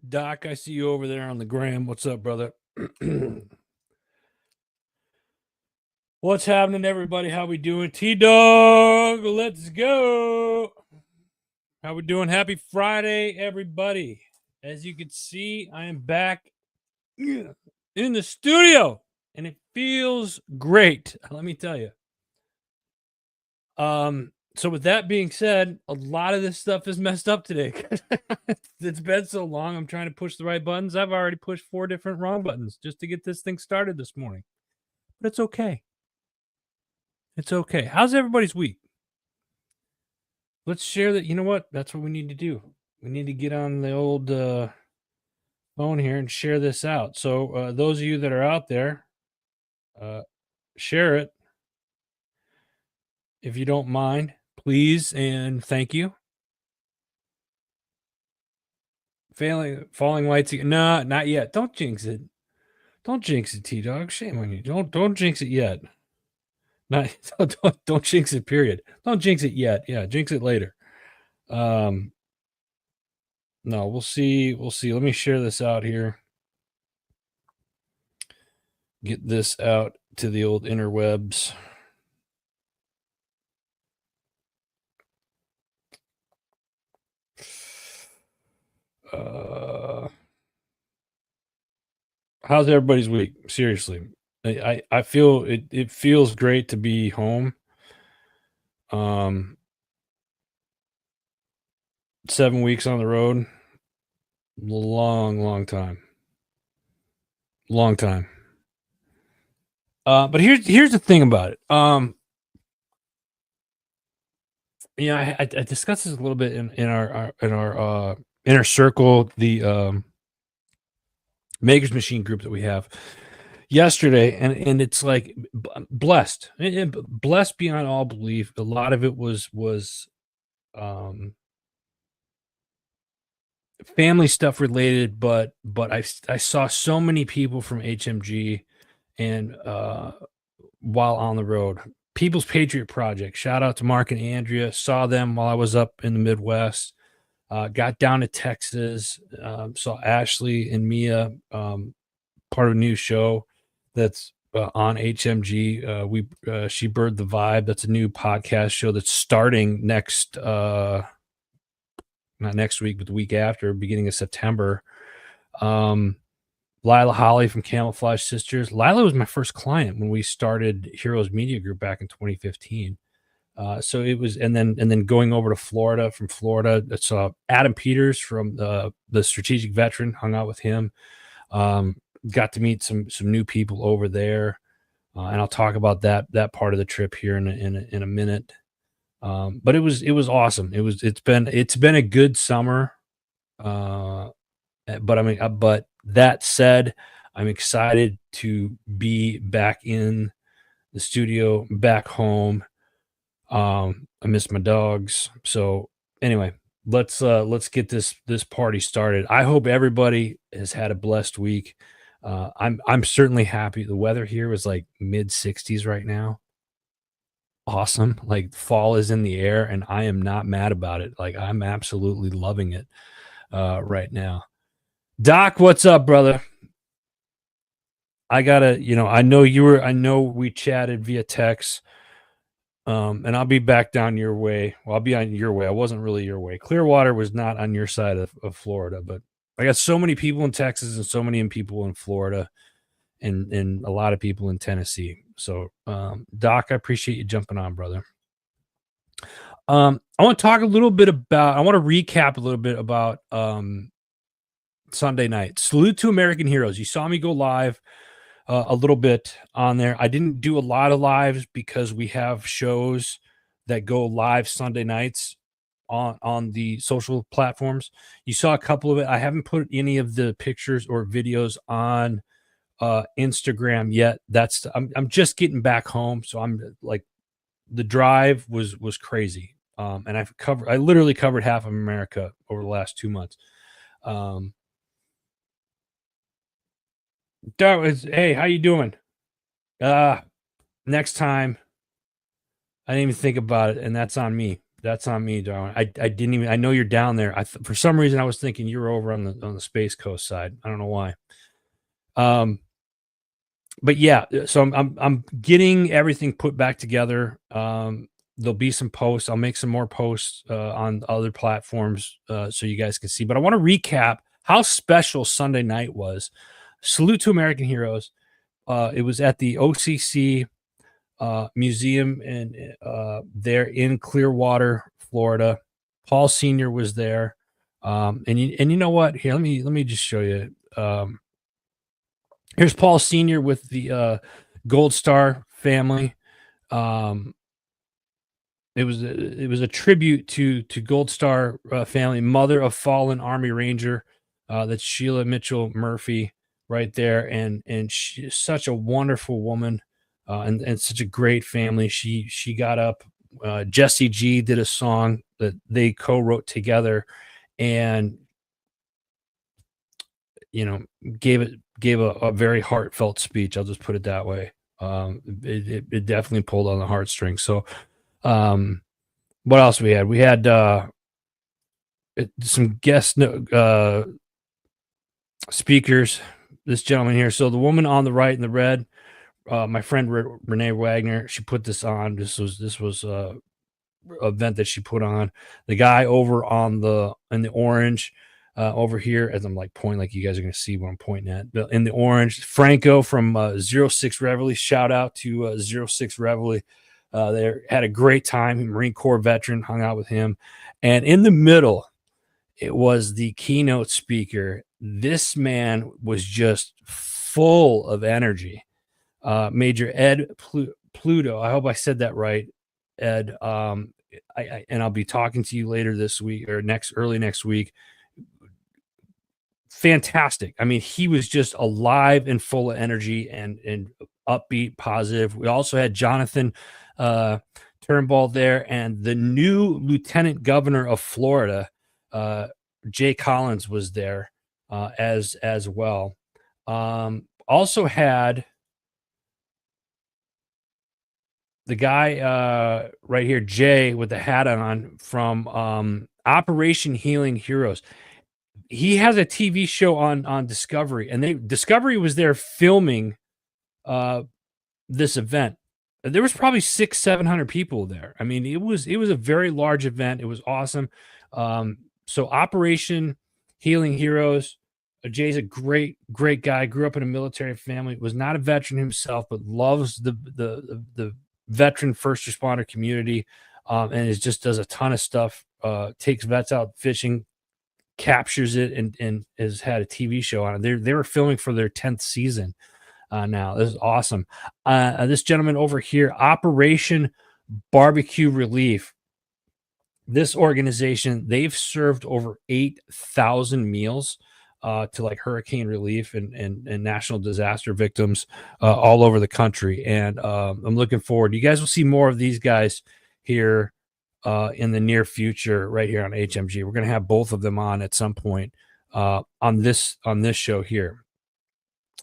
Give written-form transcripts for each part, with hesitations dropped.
Doc, I see you over there on the gram. What's up, brother? What's happening, everybody? How we doing? T-Dog, let's go. How we doing? Happy Friday, everybody. As you can see, I am back in the studio, and it feels great. Let me tell you. So with that being said, a lot of this stuff is messed up today. It's been so long. I'm trying to push the right buttons. I've already pushed 4 different wrong buttons just to get this thing started this morning. But it's okay. It's okay. How's everybody's week? Let's share that. You know what? That's what we need to do. We need to get on the old phone here and share this out. So those of you that are out there, share it if you don't mind, please, and thank you. Falling lights. No, not yet. Don't jinx it. Don't jinx it, T-Dog. Shame on you. Don't jinx it yet. Not don't jinx it. Period. Don't jinx it yet. Yeah, jinx it later. No, we'll see. We'll see. Let me share this out here. Get this out to the old interwebs. How's everybody's week? Seriously, I feel it feels great to be home. 7 weeks on the road, long time. But here's the thing about it. I discussed this a little bit in our inner circle, the Maker's Machine group that we have yesterday, and it's like blessed beyond all belief. A lot of it was family stuff related, but I saw so many people from HMG and while on the road. People's Patriot Project. Shout out to Mark and Andrea. Saw them while I was up in the Midwest. Got down to Texas. Saw Ashley and Mia, part of a new show that's on HMG. She Bird the Vibe. That's a new podcast show that's starting next, not next week, but the week after, beginning of September. Lila Holly from Camouflage Sisters. Lila was my first client when we started Heroes Media Group back in 2015. So it was, and then going over to Florida. From Florida, I saw Adam Peters from the Strategic Veteran. Hung out with him. Got to meet some new people over there, and I'll talk about that part of the trip here in a minute. But it was awesome. It's been a good summer. But that said, I'm excited to be back in the studio, back home. I miss my dogs. So anyway, let's get this party started. I hope everybody has had a blessed week. I'm certainly happy. The weather here is like mid 60s right now. Awesome. Like fall is in the air, and I am not mad about it. Like I'm absolutely loving it right now. Doc, what's up, brother? I know we chatted via text. And I'll be back down your way. Well, I'll be on your way. I wasn't really your way. Clearwater was not on your side of Florida, but I got so many people in Texas and so many people in Florida and a lot of people in Tennessee. So, Doc, I appreciate you jumping on, brother. I want to talk a little bit about, I want to recap a little bit about Sunday night. Salute to American Heroes. You saw me go live a little bit on there. I didn't do a lot of lives because we have shows that go live Sunday nights on the social platforms. You saw a couple of it. I haven't put any of the pictures or videos on Instagram yet. I'm just getting back home, so I'm like, the drive was crazy. And I literally covered half of America over the last 2 months. Hey, how you doing? Next time. I didn't even think about it, and that's on me. That's on me, darling. I didn't even. I know you're down there. For some reason I was thinking you were over on the Space Coast side. I don't know why. Um, but yeah, so I'm getting everything put back together. There'll be some posts. I'll make some more posts on other platforms so you guys can see. But I want to recap how special Sunday night was. Salute to American Heroes. It was at the OCC museum and there in Clearwater, Florida. Paul Senior was there, and you know what? Here, let me just show you. Here's Paul Senior with the Gold Star family. Um, it was a tribute to Gold Star family, mother of fallen Army Ranger. That's Sheila Mitchell Murphy right there, and she's such a wonderful woman, and such a great family. She got up. Jesse G did a song that they co-wrote together, and you know gave a very heartfelt speech. I'll just put it that way. It definitely pulled on the heartstrings. So um, what else we had? We had some guest speakers. This gentleman here. So the woman on the right in the red, my friend Renee Wagner, she put this on. This was event that she put on. The guy over on the in the orange. Over here, as I'm like pointing, like you guys are going to see what I'm pointing at. In the orange, Franco from 06 Reveille. Shout out to 06 Reveille. They had a great time. Marine Corps veteran, hung out with him. And in the middle, it was the keynote speaker. This man was just full of energy. Major Ed Pluto. I hope I said that right, Ed. And I'll be talking to you later this week or early next week. Fantastic. I mean, he was just alive and full of energy and upbeat, positive. We also had Jonathan Turnbull there, and the new Lieutenant Governor of Florida, Jay Collins, was there as well. Also had the guy right here, Jay, with the hat on from Operation Healing Heroes. He has a TV show on Discovery, and Discovery was there filming this event. There was probably 600-700 people there. I mean, it was a very large event. It was awesome. So Operation Healing Heroes. Jay's a great guy. Grew up in a military family. Was not a veteran himself, but loves the veteran first responder community, and just does a ton of stuff. Takes vets out fishing, captures it, and has had a TV show on it. They were filming for their 10th season now. This is awesome. This gentleman over here, Operation Barbecue Relief. This organization, they've served over 8,000 meals to like hurricane relief and national disaster victims all over the country. And I'm looking forward. You guys will see more of these guys here in the near future right here on HMG. We're going to have both of them on at some point on this show here.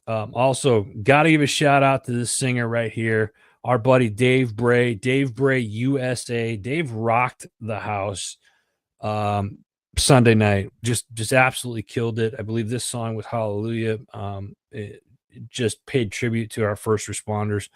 Also, got to give a shout out to this singer right here, our buddy Dave Bray USA. Dave rocked the house Sunday night. Just absolutely killed it. I believe this song with Hallelujah it just paid tribute to our first responders.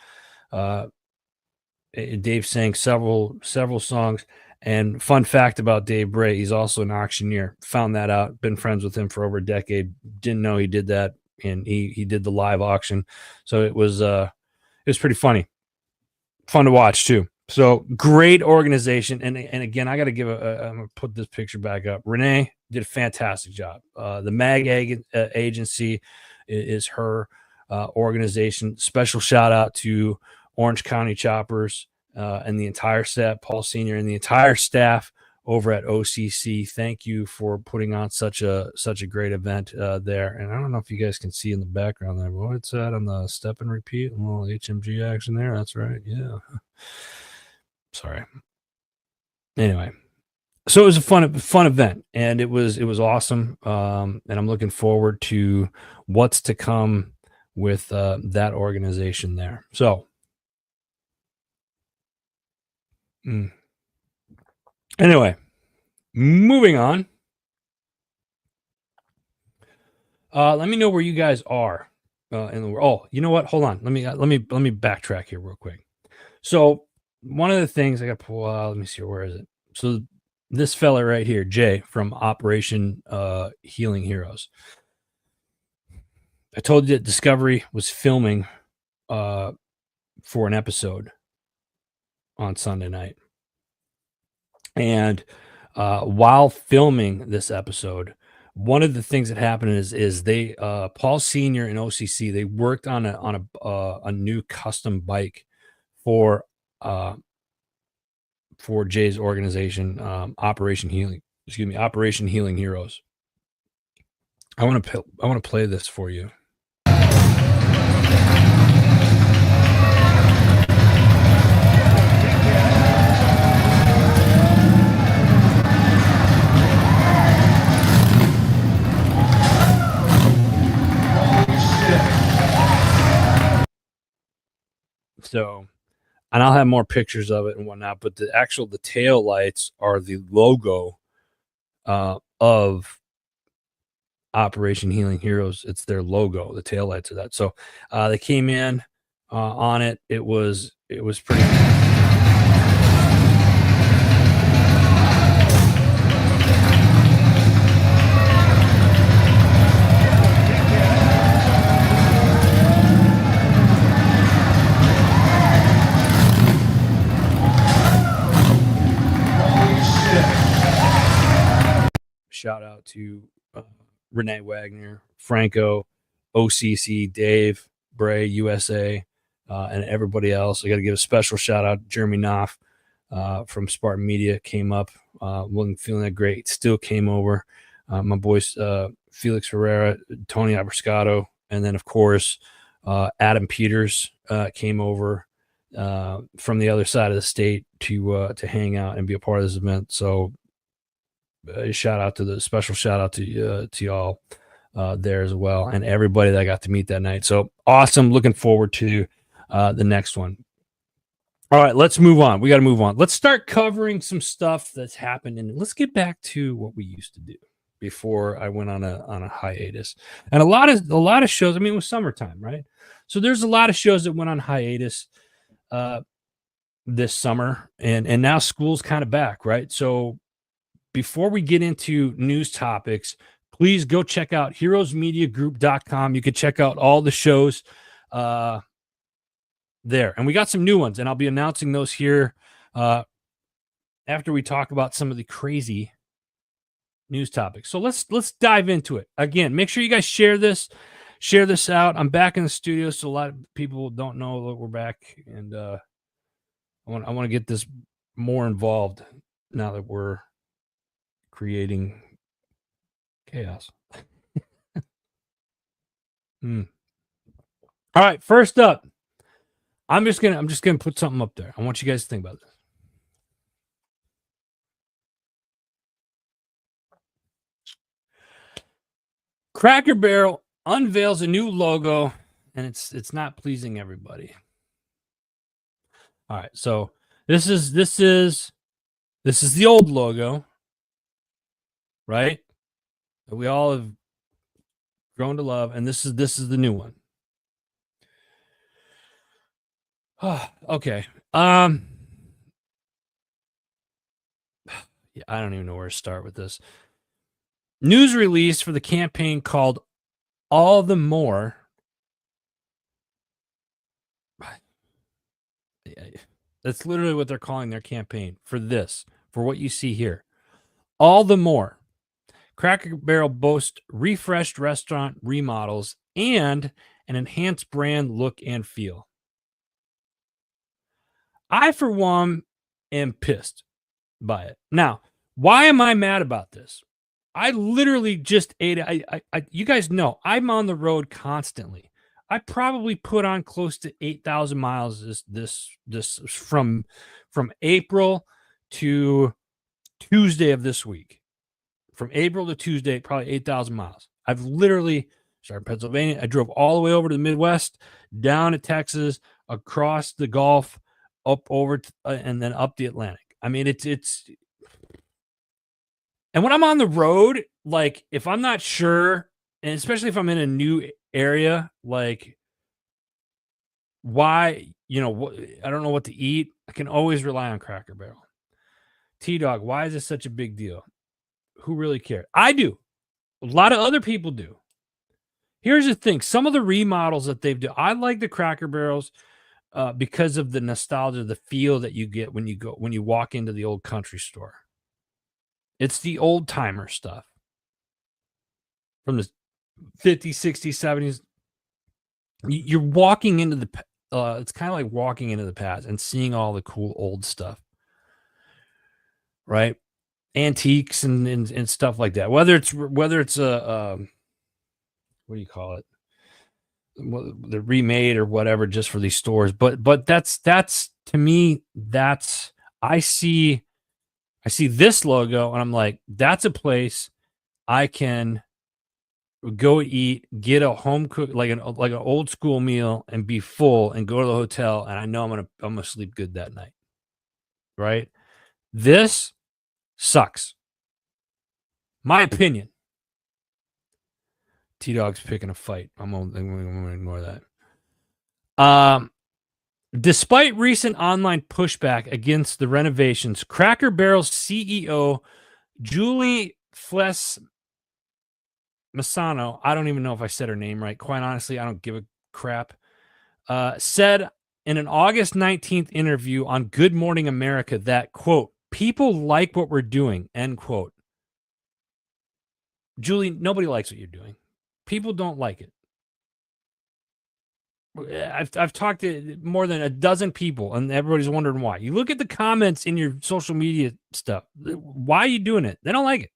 Dave sang several songs. And fun fact about Dave Bray, he's also an auctioneer. Found that out. Been friends with him for over a decade. Didn't know he did that, and he did the live auction. So it was pretty funny, fun to watch too. So great organization. And again, I got to give I'm gonna put this picture back up. Renee did a fantastic job. The MAG agency is her organization. Special shout out to Orange County Choppers and the entire staff, Paul Senior, and the entire staff over at OCC. Thank you for putting on such a great event there. And I don't know if you guys can see in the background there, but what's that on the step and repeat? A little HMG action there. That's right. Yeah. Sorry. Anyway, so it was a fun event, and it was awesome. And I'm looking forward to what's to come with that organization there. So Anyway, moving on. Let me know where you guys are in the world. Oh, you know what? Hold on. Let me backtrack here real quick. So one of the things I got to pull out. Let me see. Where is it? So this fella right here, Jay from Operation Healing Heroes. I told you that Discovery was filming for an episode on Sunday night, and while filming this episode, one of the things that happened is they Paul Senior and OCC, they worked on a new custom bike for Jay's organization, Operation Healing Heroes. I want to play this for you. So, and I'll have more pictures of it and whatnot, but the tail lights are the logo of Operation Healing Heroes. It's their logo. The tail lights of that. So they came in on it. It was pretty. Shout out to Renee Wagner, Franco, OCC, Dave, Bray, USA, and everybody else. I got to give a special shout out to Jeremy Knopf from Spartan Media. Came up, wasn't feeling that great. Still came over. My boys, Felix Herrera, Tony Abrascato, and then, of course, Adam Peters came over from the other side of the state to hang out and be a part of this event. So, special shout out to y'all there as well, and everybody that I got to meet that night. So awesome. Looking forward to the next one. All right, let's move on. We got to move on. Let's start covering some stuff that's happened, and let's get back to what we used to do before I went on a hiatus. And a lot of shows. I mean, it was summertime, right? So there's a lot of shows that went on hiatus this summer, and now school's kind of back, right? So before we get into news topics, please go check out heroesmediagroup.com. You can check out all the shows there. And we got some new ones, and I'll be announcing those here after we talk about some of the crazy news topics. So let's dive into it. Again, make sure you guys share this out. I'm back in the studio, so a lot of people don't know that we're back, and I want to get this more involved now that we're creating chaos. All right, first up, I'm just gonna put something up there. I want you guys to think about this. Cracker Barrel unveils a new logo, and it's not pleasing everybody. All right, so this is the old logo, right? That we all have grown to love, and this is the new one. Okay. Yeah, I don't even know where to start with this. News release for the campaign called All the More. That's literally what they're calling their campaign for what you see here. All the More. Cracker Barrel boasts refreshed restaurant remodels and an enhanced brand look and feel. I, for one, am pissed by it. Now, why am I mad about this? I literally just ate it. You guys know I'm on the road constantly. I probably put on close to 8,000 miles this from April to Tuesday of this week. From April to Tuesday, probably 8,000 miles. I've literally started in Pennsylvania. I drove all the way over to the Midwest, down to Texas, across the Gulf, up over and then up the Atlantic. I mean, it's And when I'm on the road, like if I'm not sure, and especially if I'm in a new area, like why, I don't know what to eat, I can always rely on Cracker Barrel. T Dog, why is this such a big deal? Who really cares? I do. A lot of other people do. Here's the thing: some of the remodels that they've done, I like the Cracker Barrels because of the nostalgia, the feel that you get when you walk into the old country store. It's the old timer stuff from the 50s, 60s, 70s. You're walking into it's kind of like walking into the past and seeing all the cool old stuff, right? Antiques and stuff like that. Whether it's a what do you call it? The remade or whatever, just for these stores. But that's to me, that's I see this logo and I'm like, that's a place I can go eat, get a home cook like an old school meal and be full and go to the hotel and I know I'm gonna sleep good that night. Right? This sucks. My opinion. T Dog's picking a fight. I'm gonna ignore that. Despite recent online pushback against the renovations, Cracker Barrel's CEO Julie Fles Masano, I don't even know if I said her name right. Quite honestly, I don't give a crap. Said in an August 19th interview on Good Morning America that, quote, people like what we're doing, end quote. Julie, nobody likes what you're doing. People don't like it. I've talked to more than a dozen people, and everybody's wondering why. You look at the comments in your social media stuff. Why are you doing it? They don't like it.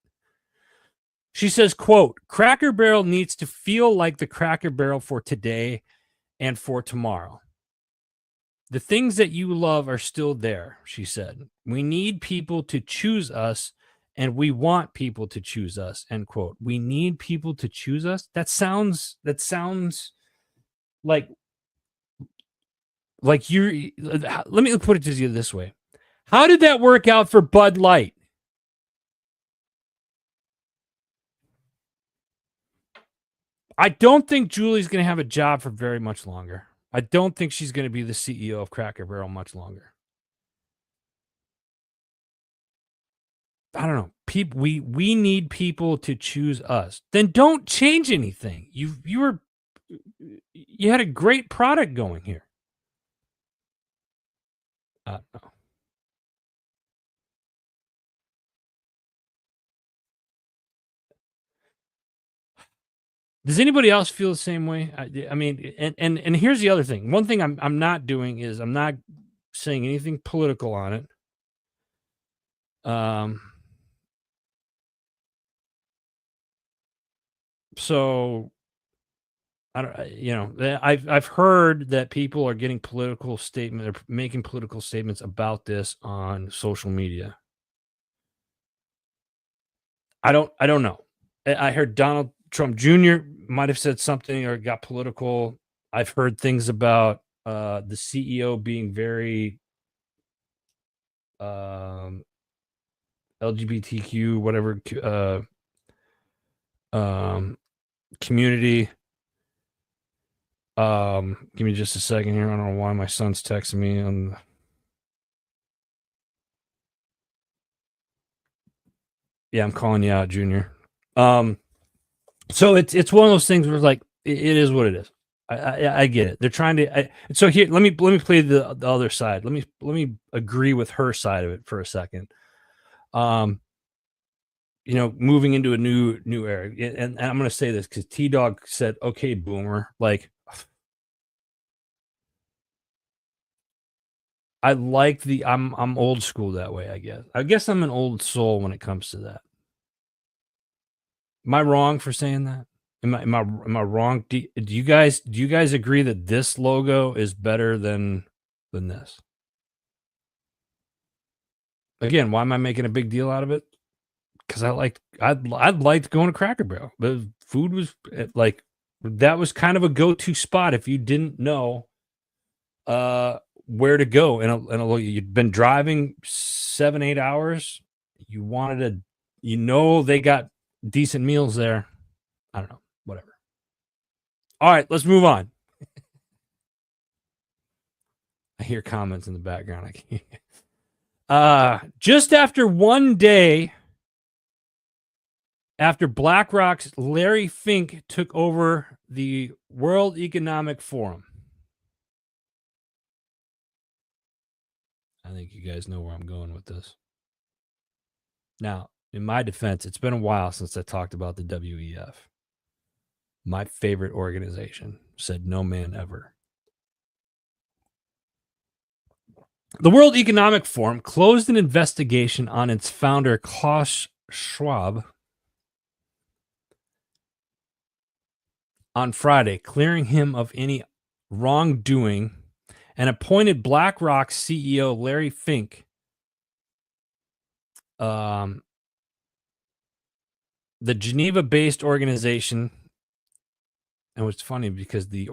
She says, quote, Cracker Barrel needs to feel like the Cracker Barrel for today and for tomorrow. The things that you love are still there, she said. We need people to choose us, and we want people to choose us, end quote. We need people to choose us? That sounds like you're let me put it to you this way. How did that work out for Bud Light? I don't think Julie's going to have a job for very much longer. I don't think she's going to be the CEO of Cracker Barrel much longer. I don't know. We need people to choose us. Then don't change anything. You had a great product going here. No. Does anybody else feel the same way? I mean, and here's the other thing. One thing I'm not doing is I'm not saying anything political on it. So I don't, I've heard that people are getting political statement or making political statements about this on social media. I don't know. I heard Donald Trump Jr. might have said something or got political. I've heard things about the CEO being very LGBTQ, whatever community. Give me just a second here. I don't know why my son's texting me. Yeah, I'm calling you out, Junior. So it's one of those things where it's like it is what it is. I get it. They're trying to. So here, let me play the other side. Let me agree with her side of it for a second. Moving into a new era, and I'm going to say this because T Dog said, "Okay, Boomer." Like, I like I'm old school that way. I guess I'm an old soul when it comes to that. Am I wrong for saying that? Am I wrong? Do you guys agree that this logo is better than this? Again, why am I making a big deal out of it? Because I'd liked going to Cracker Barrel. The food was like that was kind of a go-to spot if you didn't know where to go. And you'd been driving 7-8 hours. You wanted You know they got decent meals there. I don't know. Whatever. All right, let's move on. I hear comments in the background. I can't. Just after one day after BlackRock's Larry Fink took over the World Economic Forum. I think you guys know where I'm going with this. Now, in my defense, it's been a while since I talked about the WEF. My favorite organization, said no man ever. The World Economic Forum closed an investigation on its founder, Klaus Schwab, on Friday, clearing him of any wrongdoing, and appointed BlackRock CEO Larry Fink the Geneva-based organization. And it's funny because the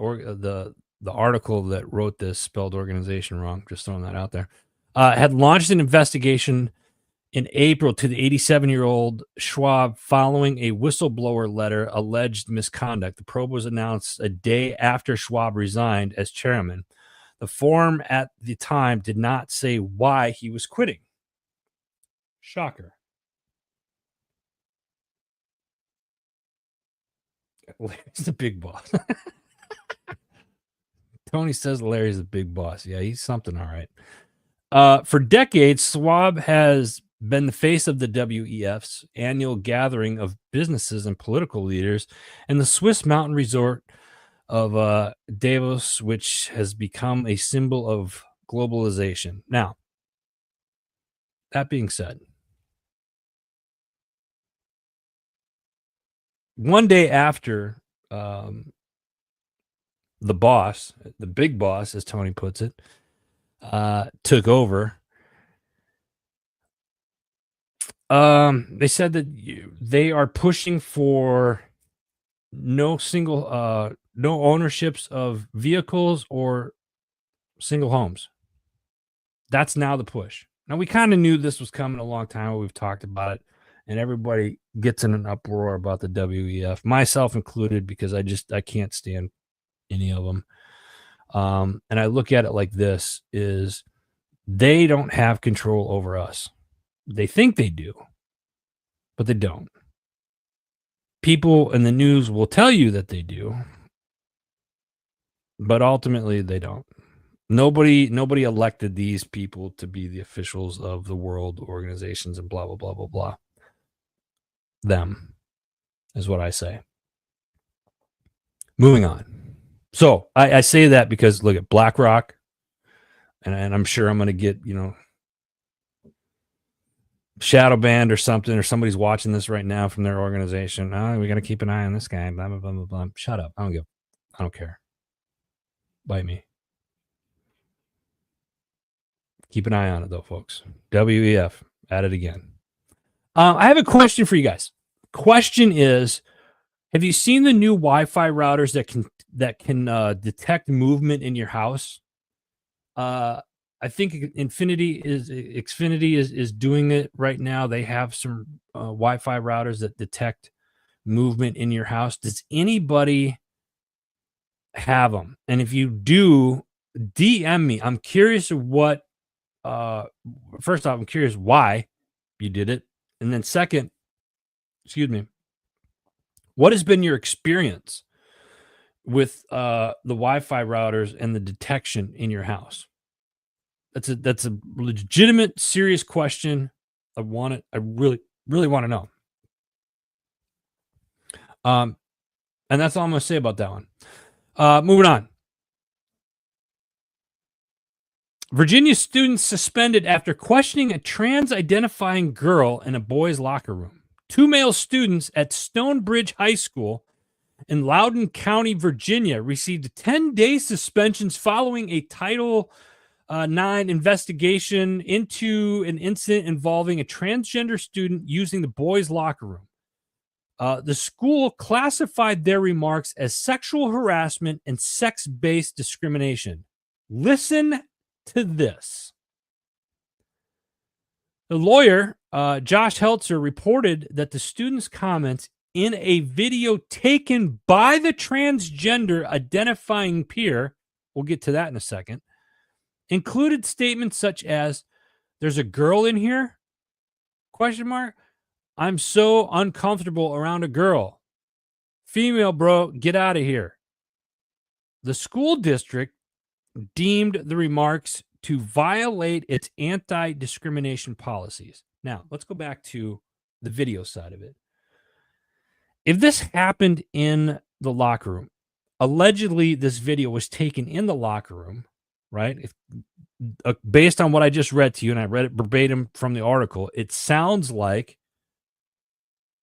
article that wrote this spelled organization wrong. Just throwing that out there. Had launched an investigation in April to the 87-year-old Schwab following a whistleblower letter alleged misconduct. The probe was announced a day after Schwab resigned as chairman. The forum at the time did not say why he was quitting. Shocker. Larry's the big boss. Tony says Larry's the big boss. Yeah, he's something all right. For decades, Schwab has been the face of the WEF's annual gathering of businesses and political leaders in the Swiss mountain resort of Davos, which has become a symbol of globalization. Now, that being said, one day after the boss, the big boss, as Tony puts it, took over, they said that they are pushing for no ownerships of vehicles or single homes. That's now the push. Now, we kind of knew this was coming a long time ago. We've talked about it, and everybody gets in an uproar about the WEF, myself included, because I can't stand any of them. And I look at it like this: is they don't have control over us. They think they do, but they don't. People in the news will tell you that they do, but ultimately they don't. Nobody elected these people to be the officials of the world organizations and blah, blah, blah, blah, blah. Them is what I say. Moving on. So I say that because look at BlackRock, and I'm sure I'm going to get, shadow banned or something, or somebody's watching this right now from their organization. Oh, we got to keep an eye on this guy. Blah, blah, blah, blah, blah. Shut up. I don't care. Bite me. Keep an eye on it, though, folks. WEF, at it again. I have a question for you guys. Question is, have you seen the new Wi-Fi routers that can detect movement in your house? I think Xfinity is doing it right now. They have some Wi-Fi routers that detect movement in your house. Does anybody have them? And if you do, DM me. I'm curious what. First off, I'm curious why you did it, and then second, what has been your experience with the Wi-Fi routers and the detection in your house? That's a legitimate, serious question. I really, really want to know. And that's all I'm going to say about that one. Moving on. Virginia students suspended after questioning a trans-identifying girl in a boys' locker room. 2 male students at Stonebridge High School in Loudoun County, Virginia, received 10-day suspensions following a Title IX investigation into an incident involving a transgender student using the boys' locker room. The school classified their remarks as sexual harassment and sex-based discrimination. Listen to this. The lawyer Josh Heltzer reported that the students' comments in a video taken by the transgender identifying peer, we'll get to that in a second, included statements such as, "There's a girl in here? Question mark. I'm so uncomfortable around a girl. Female, bro, get out of here." The school district deemed the remarks to violate its anti-discrimination policies. Now, let's go back to the video side of it. If this happened in the locker room, allegedly this video was taken in the locker room, right? Based on what I just read to you, and I read it verbatim from the article, it sounds like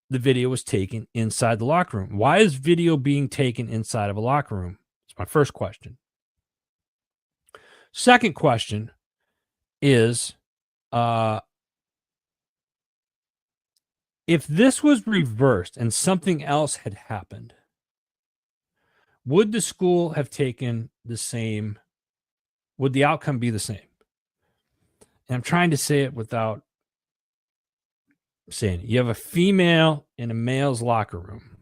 the video was taken inside the locker room. Why is video being taken inside of a locker room? It's my first question. Second question is, if this was reversed and something else had happened, would the school have taken the same? Would the outcome be the same? And I'm trying to say it without saying it. You have a female in a male's locker room.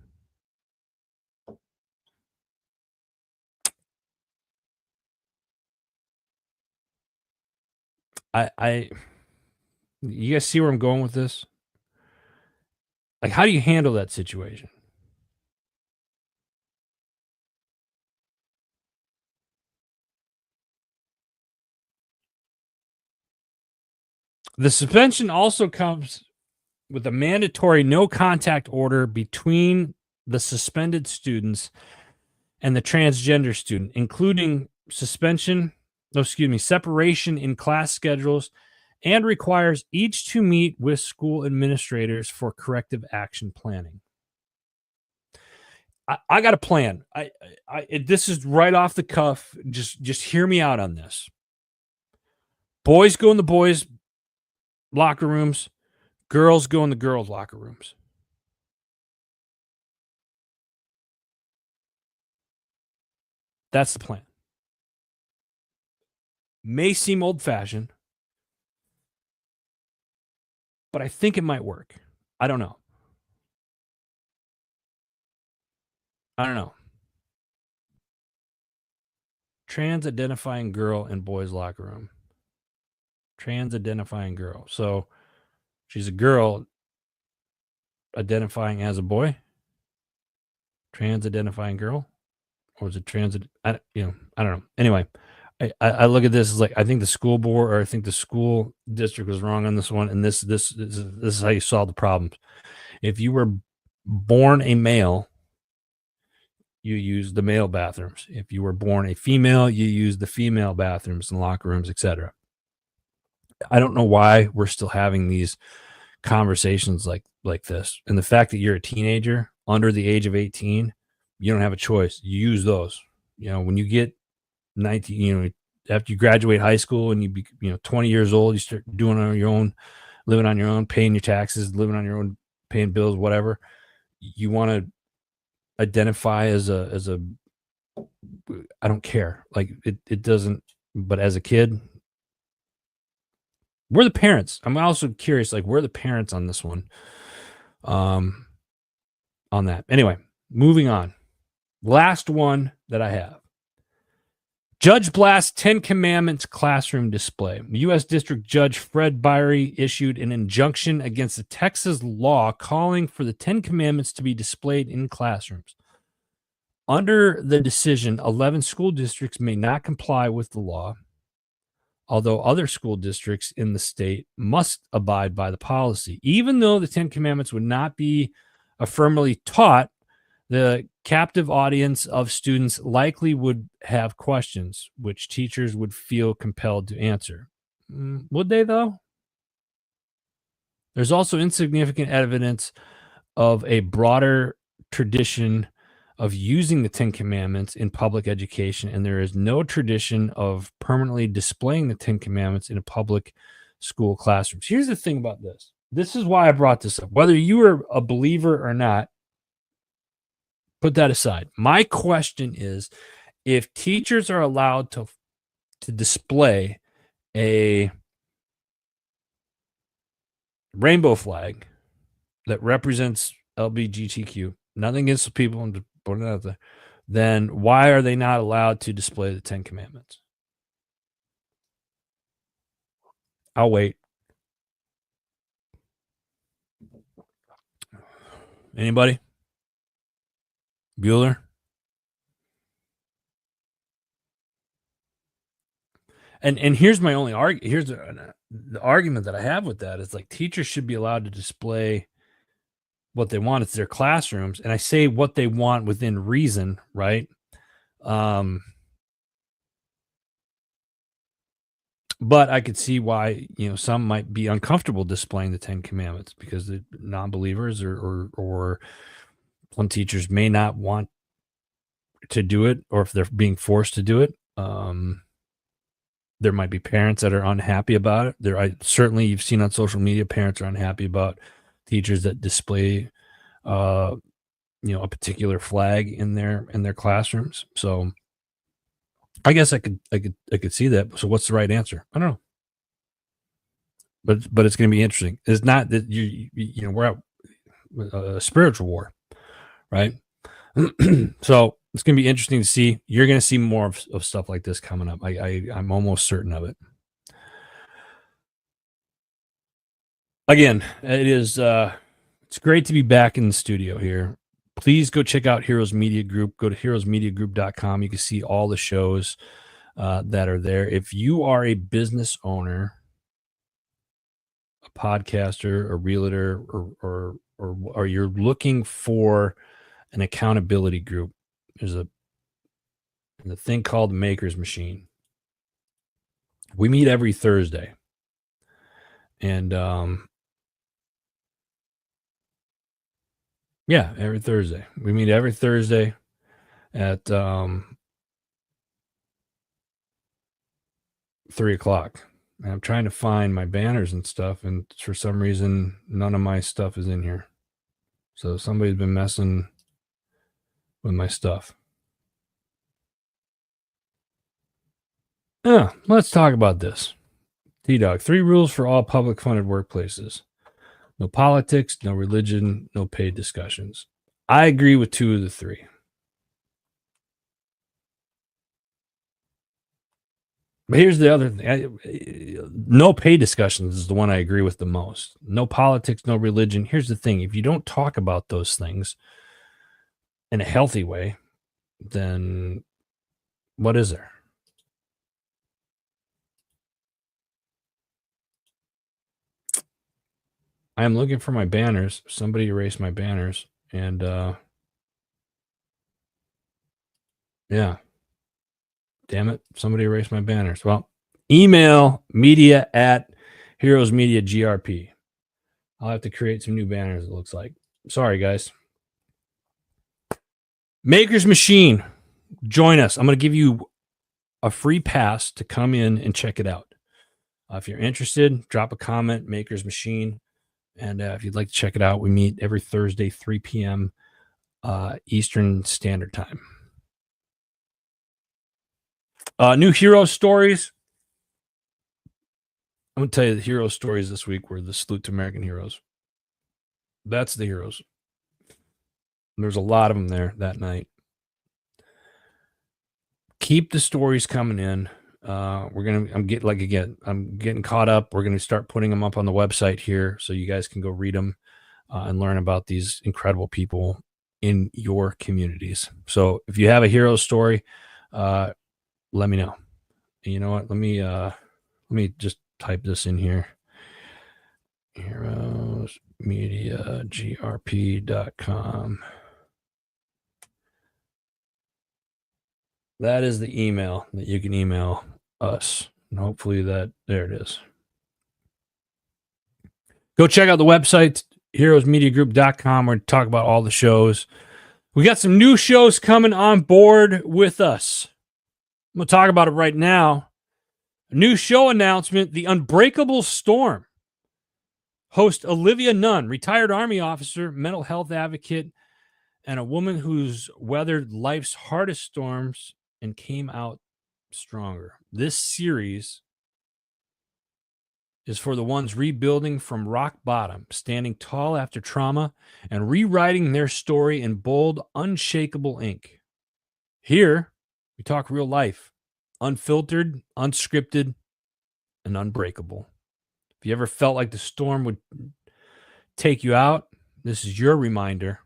You guys see where I'm going with this? Like, how do you handle that situation? The suspension also comes with a mandatory no contact order between the suspended students and the transgender student, including separation in class schedules, and requires each to meet with school administrators for corrective action planning. I got a plan. This is right off the cuff. Just hear me out on this. Boys go in the boys' locker rooms. Girls go in the girls' locker rooms. That's the plan. May seem old-fashioned, but I think it might work. I don't know. Trans identifying girl in boys' locker room. Trans identifying girl. So she's a girl identifying as a boy. Trans identifying girl, or is it trans? I don't know. Anyway, I look at this as like, I think the school board, or I think the school district was wrong on this one, and this is how you solve the problems. If you were born a male, you use the male bathrooms. If you were born a female, you use the female bathrooms and locker rooms, etc. I don't know why we're still having these conversations like this. And the fact that you're a teenager under the age of 18, you don't have a choice. You use those. When you get 19, after you graduate high school and you be 20 years old, you start doing it on your own, living on your own, paying your taxes, living on your own, paying bills, whatever. You want to identify as a I don't care. Like it doesn't, but as a kid, we're the parents. I'm also curious, like, we're the parents on this one. On that. Anyway, moving on. Last one that I have. Judge blasts 10 Commandments classroom display. U.S. District Judge Fred Byrie issued an injunction against a Texas law calling for the 10 Commandments to be displayed in classrooms. Under the decision, 11 school districts may not comply with the law, although other school districts in the state must abide by the policy. Even though the 10 Commandments would not be affirmatively taught, the captive audience of students likely would have questions, which teachers would feel compelled to answer. Would they, though? There's also insignificant evidence of a broader tradition of using the 10 Commandments in public education, and there is no tradition of permanently displaying the 10 Commandments in a public school classrooms. Here's the thing about this. This is why I brought this up. Whether you are a believer or not, put that aside. My question is, if teachers are allowed to display a rainbow flag that represents LGBTQ, nothing against the people, I'm just putting it out there, then why are they not allowed to display the 10 Commandments? I'll wait. Anybody? Bueller? And here's my only argument. Here's the argument that I have with that is like teachers should be allowed to display what they want. It's their classrooms, and I say what they want within reason, right? But I could see why some might be uncomfortable displaying the 10 Commandments because the non-believers or some teachers may not want to do it, or if they're being forced to do it. There might be parents that are unhappy about it. Certainly you've seen on social media, parents are unhappy about teachers that display, a particular flag in their classrooms. So I guess I could see that. So what's the right answer? I don't know. But it's going to be interesting. It's not that we're at a spiritual war, right? So it's going to be interesting to see. You're going to see more of stuff like this coming up. I'm almost certain of it. Again, it's great to be back in the studio here. Please go check out Heroes Media Group. Go to heroesmediagroup.com. You can see all the shows that are there. If you are a business owner, a podcaster, a realtor, or you're looking for an accountability group, there's a thing called Maker's Machine. We meet every Thursday, and every Thursday we meet every Thursday at 3:00. And I'm trying to find my banners and stuff, and for some reason, none of my stuff is in here. So somebody's been messing with my stuff. Let's talk about this. T-Dog, 3 rules for all public funded workplaces. No politics, no religion, no paid discussions. I agree with 2 of the 3. But here's the other thing. No pay discussions is the one I agree with the most. No politics, no religion. Here's the thing. If you don't talk about those things in a healthy way, then what is there? I am looking for my banners. Somebody erased my banners. And yeah. Damn it. Somebody erased my banners. Well, email media at Heroes Media GRP. I'll have to create some new banners, it looks like. Sorry, guys. Maker's Machine. Join us. I'm going to give you a free pass to come in and check it out. If you're interested, drop a comment, Maker's Machine. And if you'd like to check it out, we meet every Thursday, 3 p.m. Eastern Standard Time. New hero stories. I'm going to tell you the hero stories this week were the Salute to American Heroes. That's the heroes. There's a lot of them there that night. Keep the stories coming in. I'm getting caught up. We're gonna start putting them up on the website here, so you guys can go read them and learn about these incredible people in your communities. So if you have a hero story, let me know. And you know what? Let me just type this in here. heroesmediagrp.com. That is the email that you can email us. And hopefully there it is. Go check out the website, heroesmediagroup.com. We're going to talk about all the shows. We got some new shows coming on board with us. I'm going to talk about it right now. A new show announcement, The Unbreakable Storm. Host Olivia Nunn, retired Army officer, mental health advocate, and a woman who's weathered life's hardest storms and came out stronger. This series is for the ones rebuilding from rock bottom, standing tall after trauma, and rewriting their story in bold, unshakable ink. Here, we talk real life, unfiltered, unscripted, and unbreakable. If you ever felt like the storm would take you out, this is your reminder.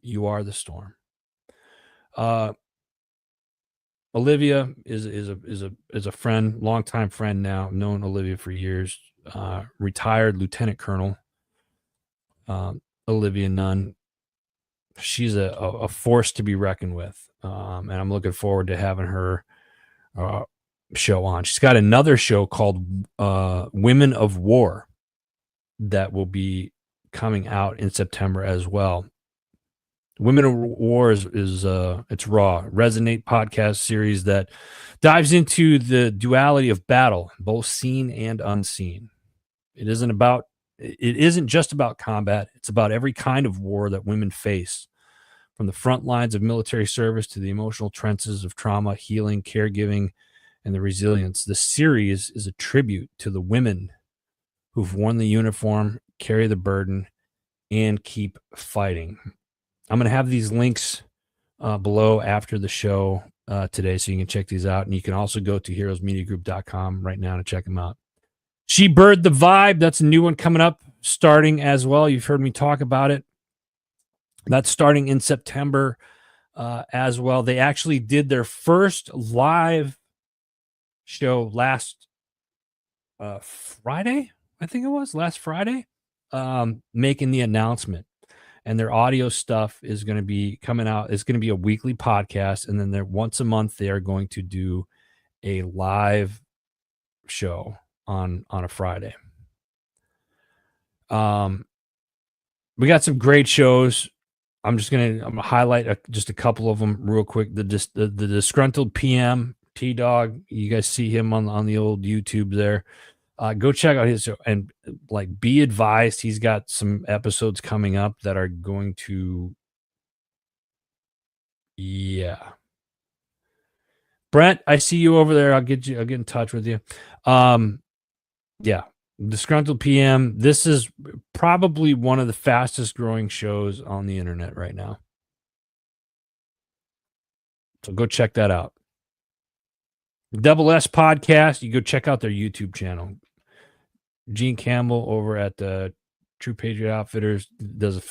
You are the storm. Olivia is a friend, longtime friend now. I've known Olivia for years. Retired Lieutenant Colonel Olivia Nunn. She's a force to be reckoned with, and I'm looking forward to having her show on. She's got another show called Women of War that will be coming out in September as well. Women of War is it's raw, Resonate podcast series that dives into the duality of battle, both seen and unseen. It isn't just about combat. It's about every kind of war that women face, from the front lines of military service to the emotional trenches of trauma, healing, caregiving, and the resilience. The series is a tribute to the women who've worn the uniform, carry the burden, and keep fighting. I'm going to have these links below after the show today, so you can check these out. And you can also go to heroesmediagroup.com right now to check them out. She Bird the Vibe. That's a new one coming up, starting as well. You've heard me talk about it. That's starting in September as well. They actually did their first live show last Friday, I think it was last Friday, making the announcement. And their audio stuff is going to be coming out. It's going to be a weekly podcast. And then once a month, they are going to do a live show on a Friday. We got some great shows. I'm going to highlight just a couple of them real quick. The disgruntled PM, T-Dog. You guys see him on the old YouTube there. Go check out his show and be advised. He's got some episodes coming up that are going to, Brent, I see you over there. I'll get in touch with you. Disgruntled PM. This is probably one of the fastest growing shows on the internet right now. So go check that out. Double S Podcast. You go check out their YouTube channel. Gene Campbell over at the True Patriot Outfitters does a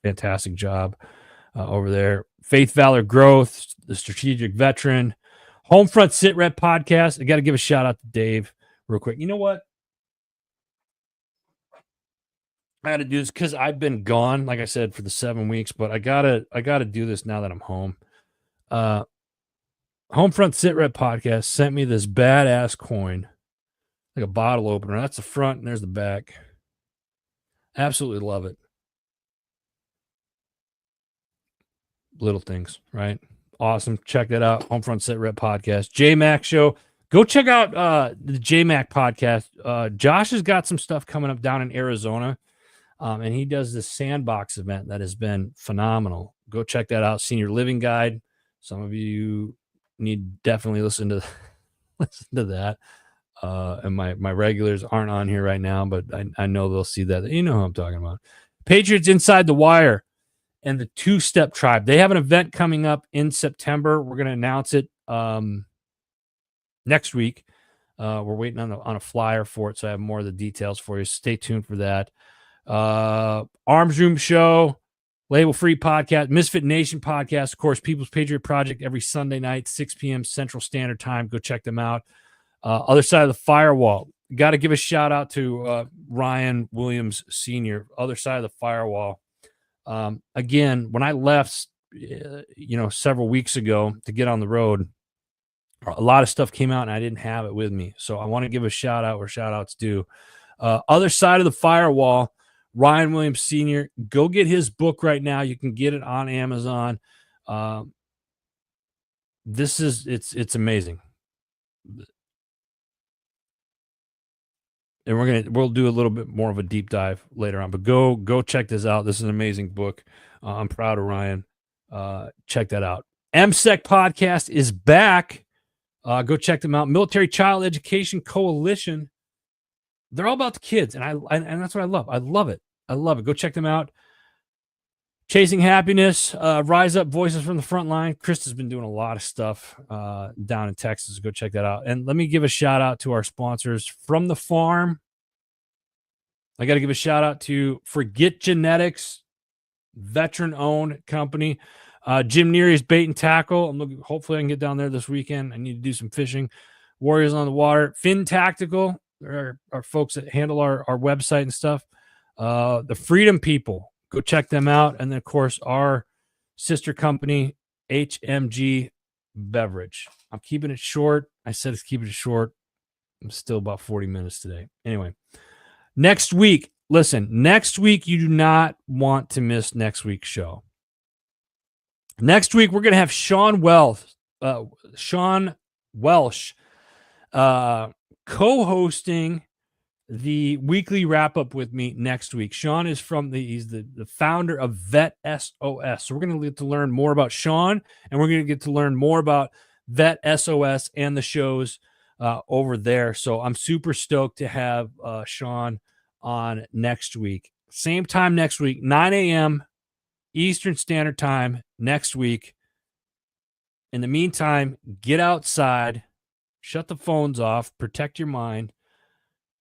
fantastic job over there. Faith, Valor, Growth, the Strategic Veteran, Homefront Sit Rep Podcast. I got to give a shout out to Dave real quick. You know what? I got to do this because I've been gone, like I said, for the 7 weeks, but I gotta do this now that I'm home. Homefront Sit Rep Podcast sent me this badass coin, like a bottle opener. That's the front and there's the back. Absolutely love it. Little things, right? Awesome. Check that out. Homefront Sit Rep Podcast. J-Mac Show. Go check out the J-Mac Podcast. Josh has got some stuff coming up down in Arizona. And he does this sandbox event that has been phenomenal. Go check that out. Senior Living Guide. Some of you need definitely listen to that. And my regulars aren't on here right now, but I know they'll see that. You know who I'm talking about. Patriots Inside the Wire and the Two Step Tribe. They have an event coming up in September. We're going to announce it next week. We're waiting on a flyer for it, so I have more of the details for you. Stay tuned for that. Arms Room Show, Label Free Podcast, Misfit Nation Podcast, of course, People's Patriot Project every Sunday night, 6 p.m. Central Standard Time. Go check them out. Other Side of the Firewall. Got to give a shout out to Ryan Williams Sr., Other Side of the Firewall. Again, when I left, several weeks ago to get on the road, a lot of stuff came out and I didn't have it with me. So I want to give a shout out where shout outs due. Other Side of the Firewall, Ryan Williams Sr. Go get his book right now. You can get it on Amazon. It's amazing. And we'll do a little bit more of a deep dive later on, but go check this out. This is an amazing book. I'm proud of Ryan. Check that out. MSEC Podcast is back. Go check them out. Military Child Education Coalition. they're all about the kids, and and that's what I love. I love it. I love it. Go check them out. Chasing Happiness, Rise Up Voices from the Front Line. Chris has been doing a lot of stuff down in Texas. Go check that out. And let me give a shout out to our sponsors from the farm. I got to give a shout out to Forget Genetics, veteran-owned company. Jim Neary's Bait and Tackle. Hopefully I can get down there this weekend. I need to do some fishing. Warriors on the Water. Finn Tactical. There are folks that handle our website and stuff. The Freedom People. Go check them out. And then, of course, our sister company, HMG Beverage. I'm keeping it short. I said it's keeping it short. I'm still about 40 minutes today. Anyway, next week, listen, next week, you do not want to miss next week's show. Next week, we're going to have Sean Welsh co-hosting the weekly wrap-up with me next week. Sean is he's the founder of Vet SOS. So we're going to get to learn more about Sean, and we're going to get to learn more about Vet SOS and the shows over there. So I'm super stoked to have Sean on next week. Same time next week, 9 a.m. Eastern Standard Time next week. In the meantime, get outside, shut the phones off, protect your mind.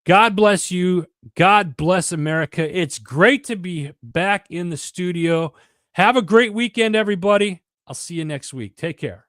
God bless you. God bless America. It's great to be back in the studio. Have a great weekend, everybody. I'll see you next week. Take care.